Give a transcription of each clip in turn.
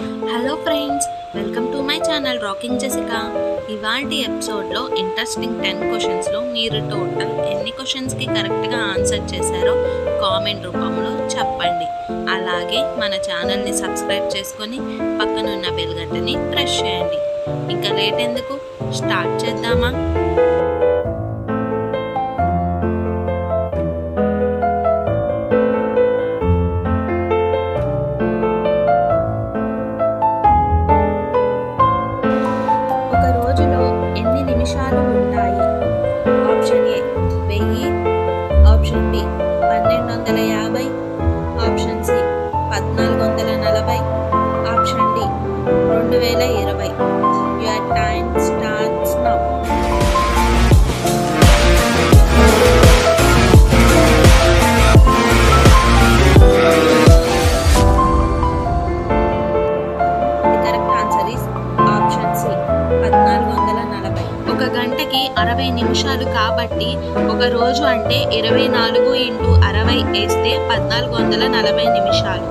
Hello friends, welcome to my channel rocking Jessica. ఇవాల్టి ఎపిసోడ్లో interesting 10 క్వశ్చన్స్లో మీరు టోటల్ ఎన్ని క్వశ్చన్స్కి కరెక్ట్గా ఆన్సర్ చేశారో కామెంట్ రూపంలో చెప్పండి. అలాగే మన ఛానల్ని సబ్స్క్రైబ్ చేసుకొని పక్కనున్న బెల్ గంటని ప్రెస్ చేయండి. ఇంకా లేట్ ఎందుకు, స్టార్ట్ చేద్దామా? నిమిషాలు ఉంటాయి. Option A 1000, option B 1250, option C 1440, option D 2020. Your time starts now. The correct answer is option C 1440. ఒక గంటకి 60 నిమిషాలు కాబట్టి ఒక రోజు అంటే 24 × 60 వేస్తే 1440 నిమిషాలు.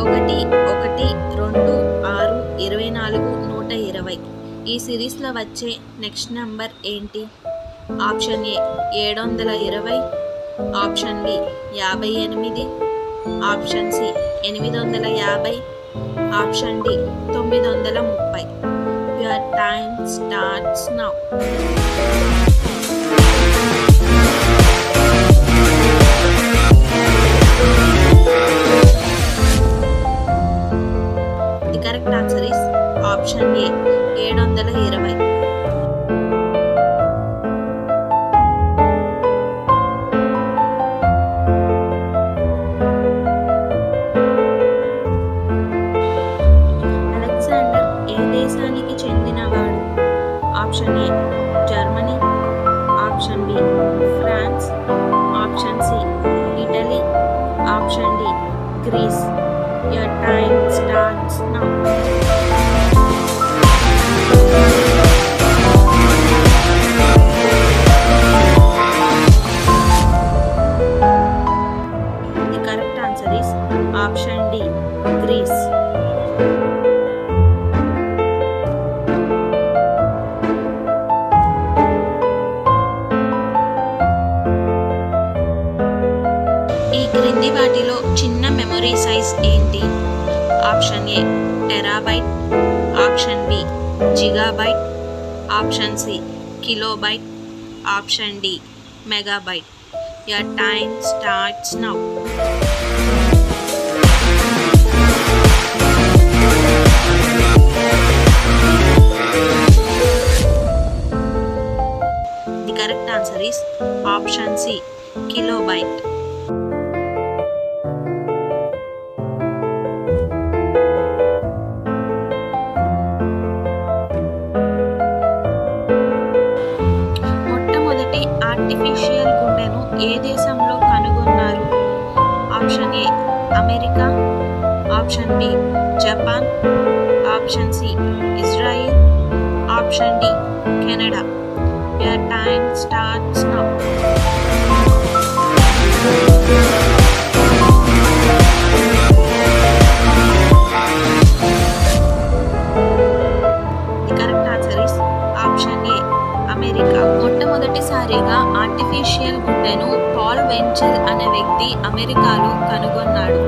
ఒకటి 1 2 6 24 120. ఈ సిరీస్లో వచ్చే నెక్స్ట్ నెంబర్ ఏంటి? Option A 720, option B 58, option C 850, option D 930. Your time starts now. The correct answer is option A 720. దేశానికి చెందినవాడు? Option A Germany, option B France, option C Italy, option D Greece. Your time starts now. The correct answer is option D Greece. క్రింది వాటిలో చిన్న memory size ఏంటి? Option A terabyte, option B gigabyte, option C kilobyte, option D megabyte. Your time starts now. The correct answer is option C kilobyte. Artificial గుండెను ఏ దేశంలో కనుగొన్నారు? Option A America, option B Japan, option C Israel, option D Canada. Your time starts now. The correct answer is option A America. మొట్టమొదటిసారిగా artificial గుండెను Paul Winchell అనే వ్యక్తి అమెరికాలో కనుగొన్నాడు.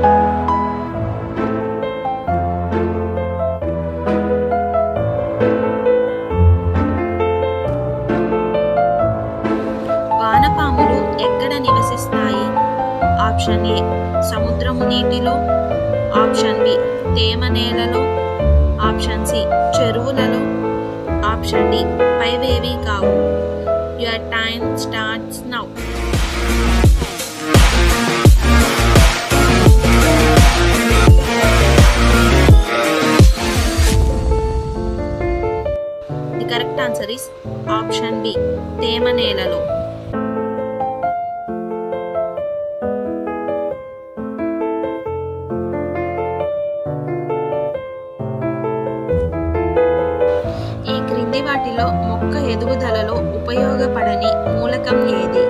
వానపాములు ఎక్కడ నివసిస్తాయి? ఆప్షన్ ఏ సముద్రము నీటిలో, ఆప్షన్ బి తేమ నేలలో, ఆప్షన్ సి చెరువులలో, ఆప్షన్ డి పైవేవీ కావు. Your time starts now. The correct answer is option B తేమ నేలలో. వాటిలో మొక్క ఎదుగుదలలో ఉపయోగపడని మూలకం ఏది?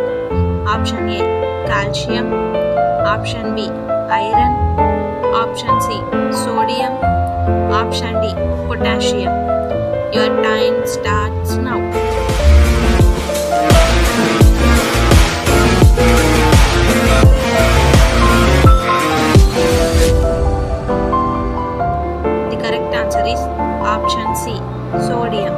Option A calcium, option B iron, option C sodium, option D potassium. Your time starts now. The correct answer is option C, sodium.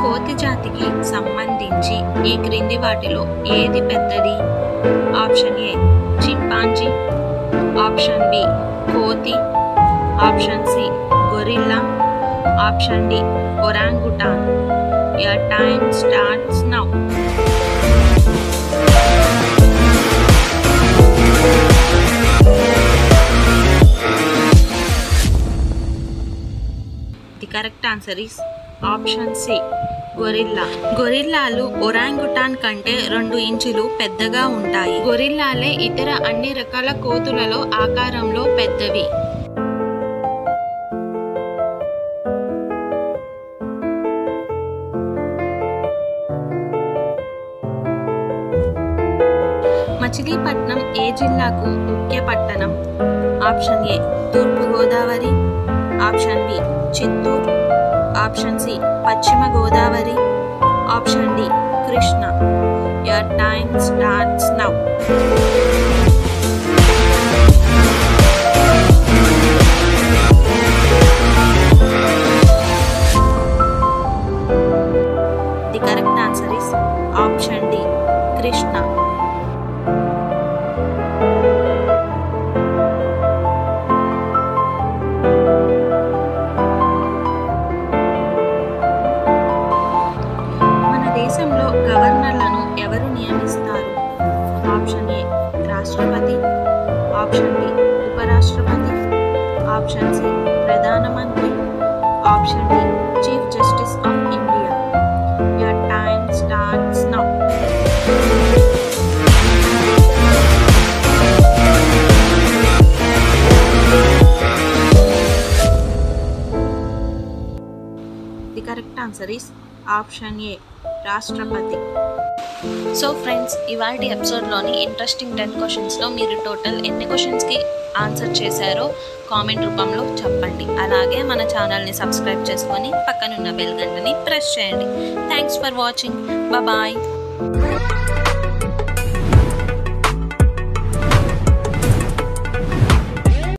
కోతి జాతికి సంబంధించి ఈ క్రింది వాటిలో ఏది పెద్దది? Option A chimpanzee, option B కోతి, option C gorilla, option D orangutan. Your time starts now. The correct answer is option C, gorilla. గొరిల్లాలు ఒరాంగుటాన్ కంటే 2 ఇంచులు పెద్దగా ఉంటాయి. గొరిల్లాలే ఇతర అన్ని రకాల కోతులలో ఆకారంలో పెద్దవి. మచిలీపట్నం ఏ జిల్లాకు ముఖ్య పట్టణం? ఆప్షన్ ఏ తూర్పు Godavari, option B Chittoor, option C పశ్చిమ Godavari, option D Krishna. Your time starts now. The correct answer is option D, Krishna. గవర్నర్లను ఎవరు నియమిస్తారు? ఆప్షన్ ఏ రాష్ట్రపతి, ఆప్షన్ బి ఉపరాష్ట్రపతి, ఆప్షన్ సి ప్రధానమంత్రి, option D chief justice of India. Your time starts now. The correct answer is option A, రాష్ట్రపతి. So friends, ఇవాల్టి ఎపిసోడ్లోని interesting 10 క్వశ్చన్స్లో మీరు total ఎన్ని క్వశ్చన్స్కి ఆన్సర్ చేశారో కామెంట్ రూపంలో చెప్పండి. అలాగే మన ఛానల్ని సబ్స్క్రైబ్ చేసుకొని పక్కనున్న బెల్ గంటని ప్రెస్ చేయండి. Thanks for watching. బాయ్.